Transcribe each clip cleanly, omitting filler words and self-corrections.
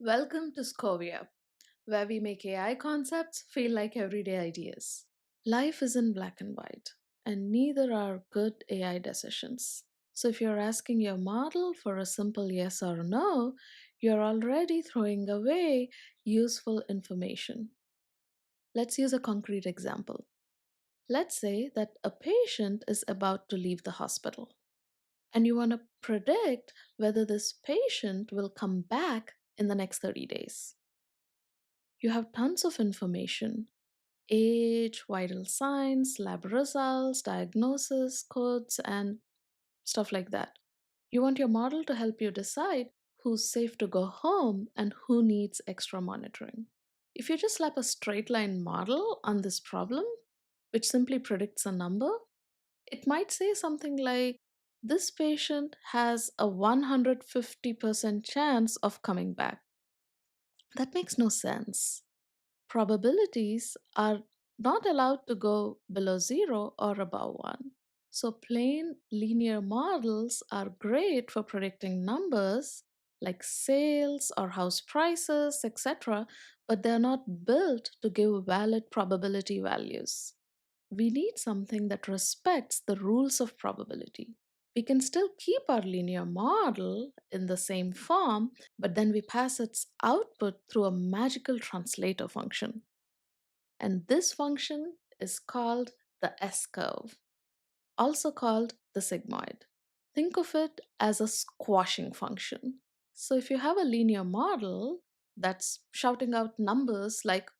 Welcome to Schovia, where we make AI concepts feel like everyday ideas. Life isn't black and white, and neither are good AI decisions. So, if you're asking your model for a simple yes or no, you're already throwing away useful information. Let's use a concrete example. Let's say that a patient is about to leave the hospital, and you want to predict whether this patient will come back in the next 30 days. You have tons of information: age, vital signs, lab results, diagnosis codes, and stuff like that. You want your model to help you decide who's safe to go home and who needs extra monitoring. If you just slap a straight line model on this problem, which simply predicts a number, it might say something like, this patient has a 150% chance of coming back. That makes no sense. Probabilities are not allowed to go below zero or above one. So, plain linear models are great for predicting numbers like sales or house prices, etc., but they're not built to give valid probability values. We need something that respects the rules of probability. We can still keep our linear model in the same form, but then we pass its output through a magical translator function. And this function is called the S curve, also called the sigmoid. Think of it as a squashing function. So if you have a linear model that's shouting out numbers like,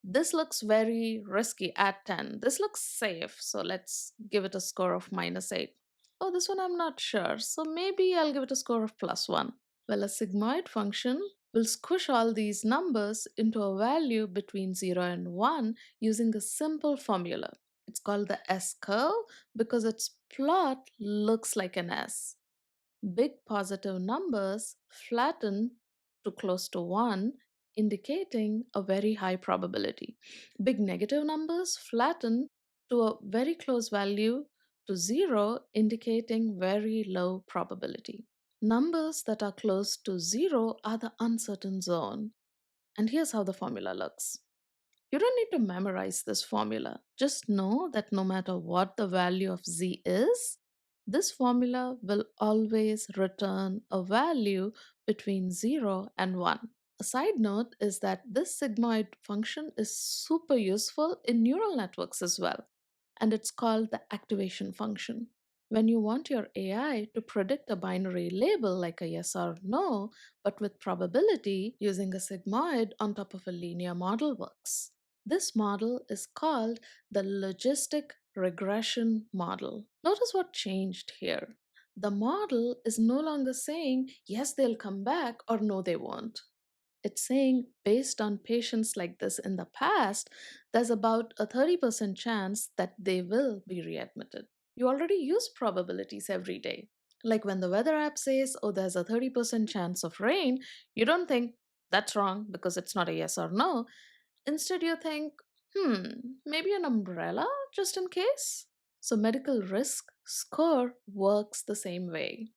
this looks very risky at 10, this looks safe, so let's give it a score of -8. Oh, this one I'm not sure, so maybe I'll give it a score of +1. Well, a sigmoid function will squish all these numbers into a value between 0 and 1 using a simple formula. It's called the S curve because its plot looks like an S. Big positive numbers flatten to close to 1, indicating a very high probability. Big negative numbers flatten to a very close value to 0, indicating very low probability. Numbers that are close to 0 are the uncertain zone. And here's how the formula looks. You don't need to memorize this formula. Just know that no matter what the value of z is, this formula will always return a value between 0 and 1. A side note is that this sigmoid function is super useful in neural networks as well, and it's called the activation function. When you want your AI to predict a binary label like a yes or no, but with probability, using a sigmoid on top of a linear model works. This model is called the Logistic Regression model. Notice what changed here. The model is no longer saying, yes, they'll come back, or no, they won't. It's saying, based on patients like this in the past, there's about a 30% chance that they will be readmitted. You already use probabilities every day. Like when the weather app says, oh, there's a 30% chance of rain, you don't think that's wrong because it's not a yes or no. Instead, you think, maybe an umbrella just in case? So, medical risk score works the same way.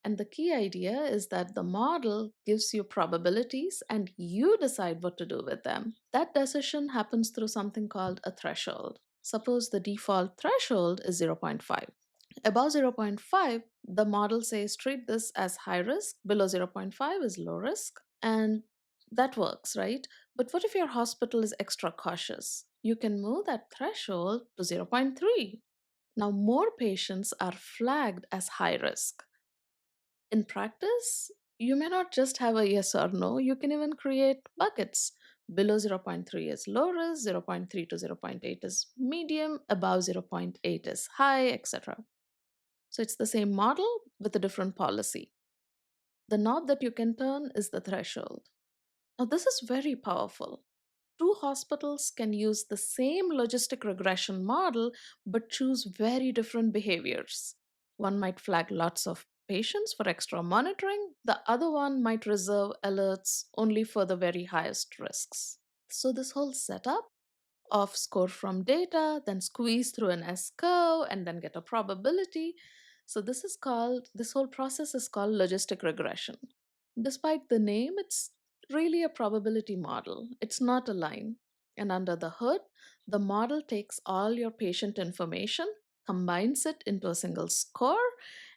And the key idea is that the model gives you probabilities and you decide what to do with them. That decision happens through something called a threshold. Suppose the default threshold is zero point 0.5. Above zero point 0.5, the model says treat this as high risk, below zero point 0.5 is low risk. And that works, right? But what if your hospital is extra cautious? You can move that threshold to zero point 0.3. Now, more patients are flagged as high risk. In practice, you may not just have a yes or no, you can even create buckets. Below zero point 0.3 is low risk, zero point 0.3 to zero point 0.8 is medium, above zero point 0.8 is high, etc. So it's the same model with a different policy. The knob that you can turn is the threshold. Now, this is very powerful. Two hospitals can use the same logistic regression model but choose very different behaviors. One might flag lots of patients for extra monitoring, the other one might reserve alerts only for the very highest risks. So, this whole setup of score from data, then squeeze through an S curve, and then get a probability. So, this whole process is called logistic regression. Despite the name, it's really a probability model, it's not a line. And under the hood, the model takes all your patient information, combines it into a single score,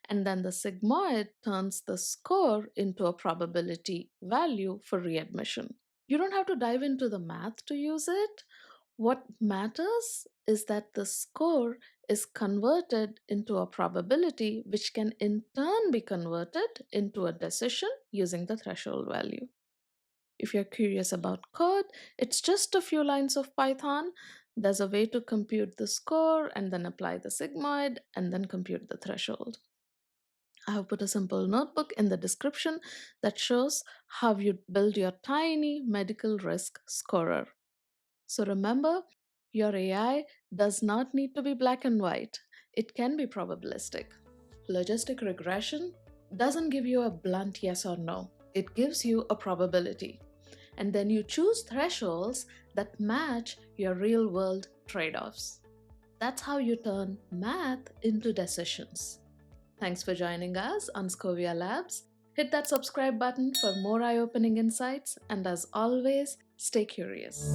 and then the sigmoid turns the score into a probability value for readmission. You don't have to dive into the math to use it. What matters is that the score is converted into a probability, which can in turn be converted into a decision using the threshold value. If you're curious about code, it's just a few lines of Python. There's a way to compute the score and then apply the sigmoid and then compute the threshold. I have put a simple notebook in the description that shows how you build your tiny medical risk scorer. So remember, your AI does not need to be black and white. It can be probabilistic. Logistic regression doesn't give you a blunt yes or no. It gives you a probability. And then you choose thresholds that match your real world trade offs. That's how you turn math into decisions. Thanks for joining us on Schovia Labs. Hit that subscribe button for more eye opening insights, and as always, stay curious.